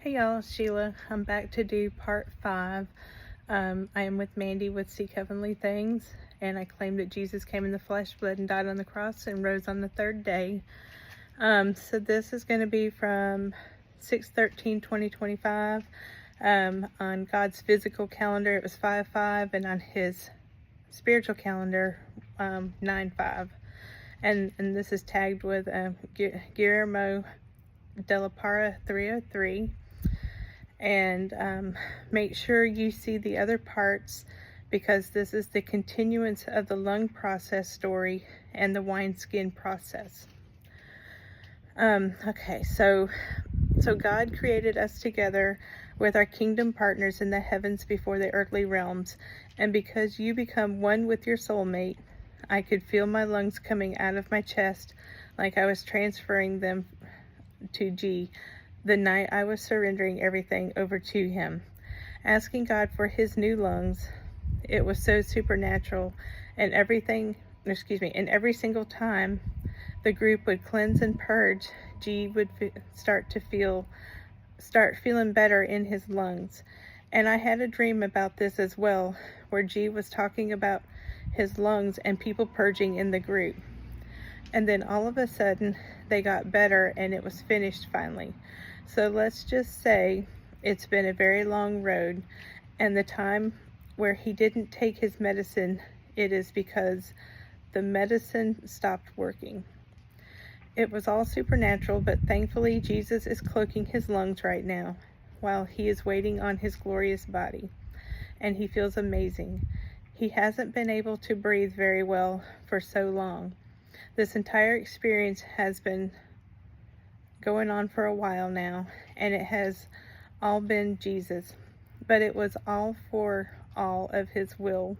Hey y'all, Sheila. I'm back to do part 5. I am with Mandy with Seek Heavenly Things, and I claim that Jesus came in the flesh, bled, and died on the cross and rose on the third day. So this is going to be from 6/13/2025. On God's physical calendar, it was 5/5, and on His spiritual calendar, 9/5. And this is tagged with Guillermo de la Parra 303. And make sure you see the other parts, because this is the continuance of the lung process story and the wineskin process. Okay, so God created us together with our kingdom partners in the heavens before the earthly realms, and because you become one with your soulmate, I could feel my lungs coming out of my chest like I was transferring them to G the night I was surrendering everything over to Him, asking God for His new lungs. It was so supernatural, and every single time the group would cleanse and purge, G would start feeling better in his lungs. And I had a dream about this as well, where G was talking about his lungs and people purging in the group. And then all of a sudden they got better and it was finished finally. So let's just say it's been a very long road, and the time where he didn't take his medicine, it is because the medicine stopped working. It was all supernatural, but thankfully Jesus is cloaking his lungs right now while he is waiting on his glorious body, and he feels amazing. He hasn't been able to breathe very well for so long. This entire experience has been going on for a while now, and it has all been Jesus, but it was all for all of His will.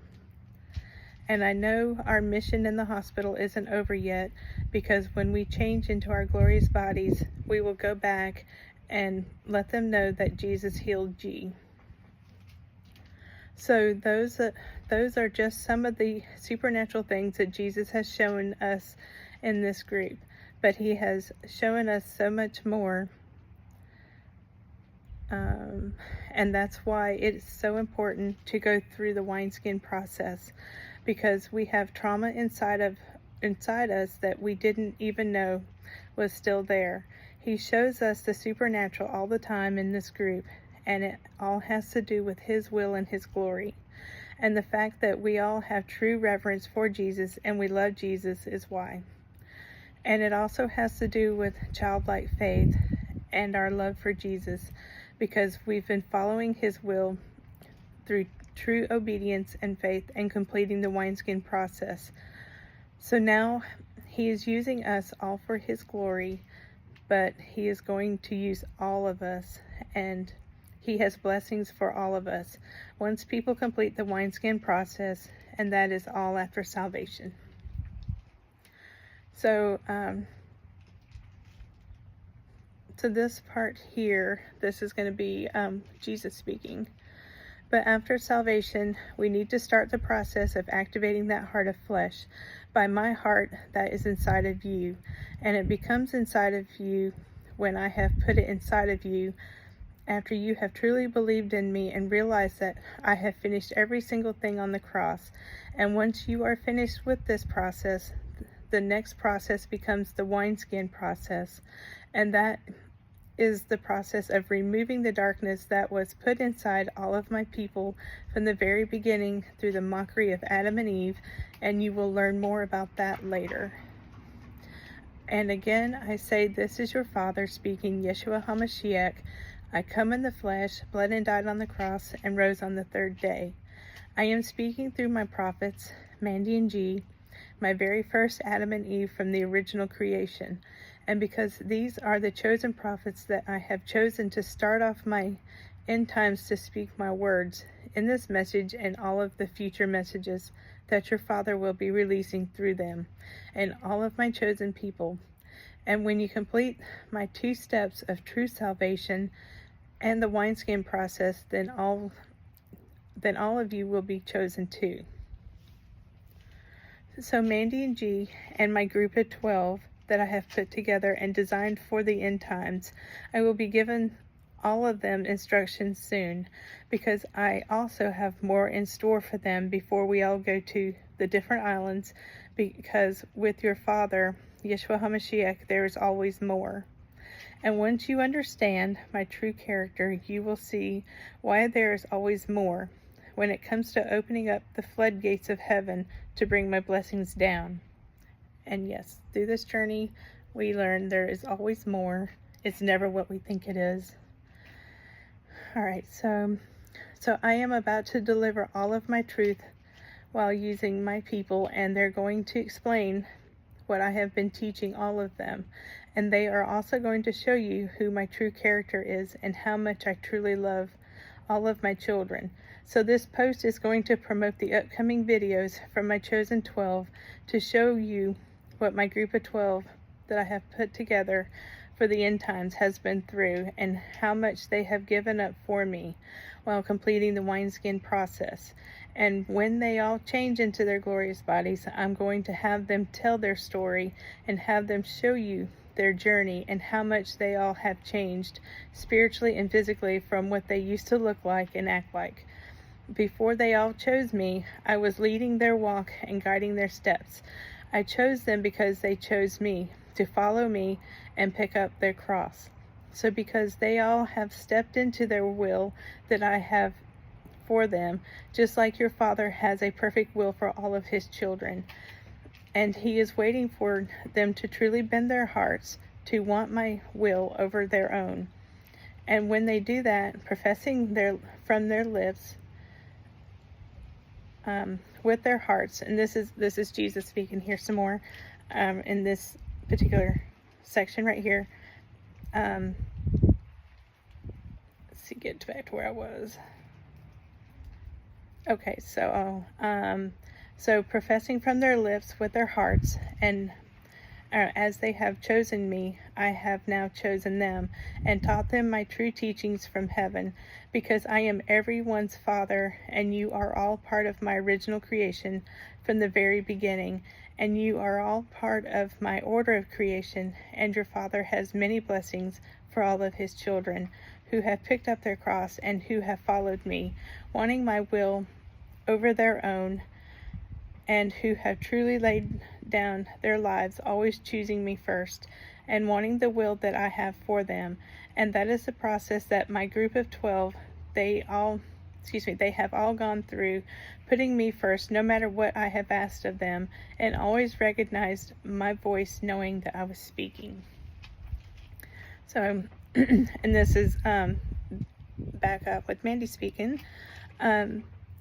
And I know our mission in the hospital isn't over yet, because when we change into our glorious bodies, we will go back and let them know that Jesus healed G. So those are just some of the supernatural things that Jesus has shown us in this group, but He has shown us so much more, and that's why it's so important to go through the wineskin process, because we have trauma inside us that we didn't even know was still there. He shows us the supernatural all the time in this group, and it all has to do with His will and His glory. And the fact that we all have true reverence for Jesus and we love Jesus is why. And it also has to do with childlike faith and our love for Jesus, because we've been following His will through true obedience and faith and completing the wineskin process. So now He is using us all for His glory, but He is going to use all of us, and He has blessings for all of us once people complete the wineskin process, and that is all after salvation. So this part here, this is going to be Jesus speaking. But after salvation, we need to start the process of activating that heart of flesh by my heart that is inside of you. And it becomes inside of you when I have put it inside of you, after you have truly believed in me and realized that I have finished every single thing on the cross. And once you are finished with this process, the next process becomes the wineskin process, and that is the process of removing the darkness that was put inside all of my people from the very beginning through the mockery of Adam and Eve, and you will learn more about that later. And again, I say, this is your Father speaking, Yeshua HaMashiach. I come in the flesh, bled and died on the cross, and rose on the third day. I am speaking through my prophets, Mandy and G, my very first Adam and Eve from the original creation. And because these are the chosen prophets that I have chosen to start off my end times to speak my words in this message and all of the future messages that your Father will be releasing through them and all of my chosen people. And when you complete my 2 steps of true salvation and the wineskin process, then all of you will be chosen too. So Mandy and G and my group of 12 that I have put together and designed for the end times, I will be given all of them instructions soon, because I also have more in store for them before we all go to the different islands, because with your Father, Yeshua HaMashiach, there is always more. And once you understand my true character, you will see why there is always more when it comes to opening up the floodgates of heaven to bring my blessings down. And yes, through this journey, we learn there is always more. It's never what we think it is. All right, so I am about to deliver all of my truth while using my people, and they're going to explain what I have been teaching all of them. And they are also going to show you who my true character is and how much I truly love all of my children. So this post is going to promote the upcoming videos from my chosen 12 to show you what my group of 12 that I have put together for the end times has been through, and how much they have given up for me while completing the wineskin process. And when they all change into their glorious bodies, I'm going to have them tell their story and have them show you their journey and how much they all have changed spiritually and physically from what they used to look like and act like. Before they all chose me, I was leading their walk and guiding their steps. I chose them because they chose me, to follow me and pick up their cross. So because they all have stepped into their will that I have for them, just like your Father has a perfect will for all of his children. And he is waiting for them to truly bend their hearts to want my will over their own. And when they do that, professing from their lips, with their hearts, and this is Jesus speaking here some more, in this particular section right here. Let's see, get back to where I was. Okay, so professing from their lips with their hearts, and as they have chosen me, I have now chosen them, and taught them my true teachings from heaven, because I am everyone's Father, and you are all part of my original creation from the very beginning, and you are all part of my order of creation, and your Father has many blessings for all of his children who have picked up their cross and who have followed me, wanting my will over their own, and who have truly laid down their lives, always choosing me first, and wanting the will that I have for them. And that is the process that my group of 12, they have all gone through, putting me first, no matter what I have asked of them, and always recognized my voice, knowing that I was speaking. So, and this is back up with Mandy speaking.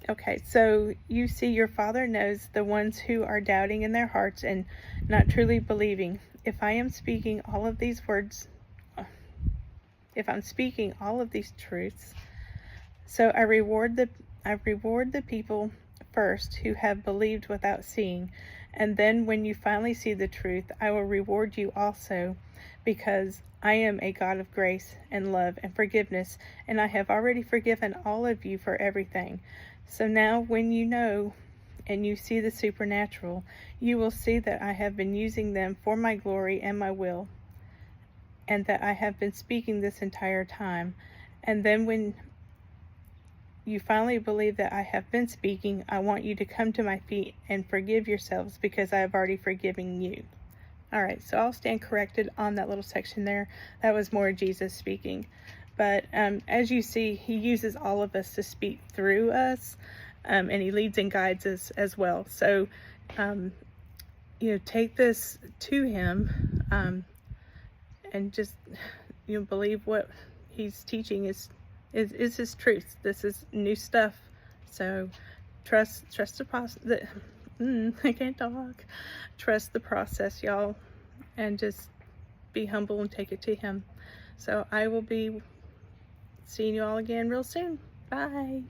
Okay, so you see, your Father knows the ones who are doubting in their hearts and not truly believing. If I am speaking all of these words, if I'm speaking all of these truths, so I reward the people first who have believed without seeing, and then when you finally see the truth, I will reward you also, because I am a God of grace and love and forgiveness, and I have already forgiven all of you for everything. So now when you know and you see the supernatural, you will see that I have been using them for my glory and my will, and that I have been speaking this entire time. And then when you finally believe that I have been speaking, I want you to come to my feet and forgive yourselves, because I have already forgiven you. All right, so I'll stand corrected on that little section there. That was more Jesus speaking. But as you see, he uses all of us to speak through us, and he leads and guides us as well. So, take this to him, and just, believe what he's teaching is his truth. This is new stuff. So trust the process. I can't talk. Trust the process, y'all, and just be humble and take it to him. So I will be seeing you all again real soon. Bye.